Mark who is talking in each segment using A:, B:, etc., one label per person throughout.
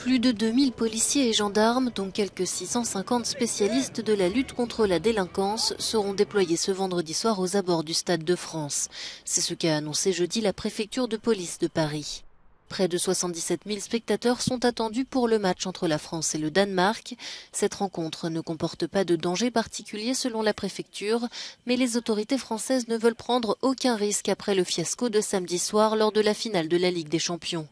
A: Plus de 2000 policiers et gendarmes, dont quelques 650 spécialistes de la lutte contre la délinquance, seront déployés ce vendredi soir aux abords du Stade de France. C'est ce qu'a annoncé jeudi la préfecture de police de Paris. Près de 77 000 spectateurs sont attendus pour le match entre la France et le Danemark. Cette rencontre ne comporte pas de danger particulier selon la préfecture, mais les autorités françaises ne veulent prendre aucun risque après le fiasco de samedi soir lors de la finale de la Ligue des Champions.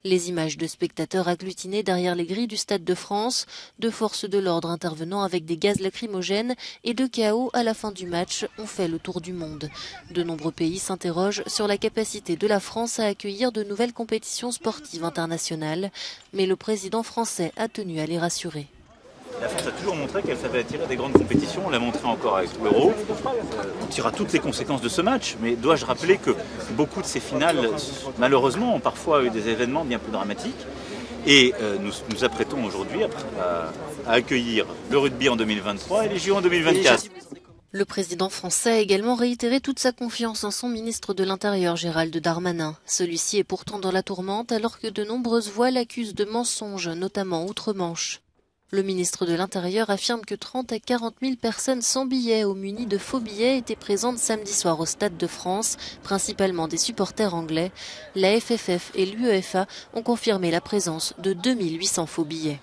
A: Les images de spectateurs agglutinés derrière les grilles du Stade de France, de forces de l'ordre intervenant avec des gaz lacrymogènes et de chaos à la fin du match ont fait le tour du monde. De nombreux pays s'interrogent sur la capacité de la France à accueillir de nouvelles compétitions sportives internationales, mais le président français a tenu à les rassurer.
B: La France a toujours montré qu'elle savait attirer des grandes compétitions, on l'a montré encore avec l'Euro. On tirera toutes les conséquences de ce match, mais dois-je rappeler que beaucoup de ces finales, malheureusement, ont parfois eu des événements bien plus dramatiques. Et nous nous apprêtons aujourd'hui à accueillir le rugby en 2023 et les JO en 2024.
A: Le président français a également réitéré toute sa confiance en son ministre de l'Intérieur, Gérald Darmanin. Celui-ci est pourtant dans la tourmente alors que de nombreuses voix l'accusent de mensonges, notamment outre-Manche. Le ministre de l'Intérieur affirme que 30 à 40 000 personnes sans billets ou munies de faux billets étaient présentes samedi soir au Stade de France, principalement des supporters anglais. La FFF et l'UEFA ont confirmé la présence de 2800 faux billets.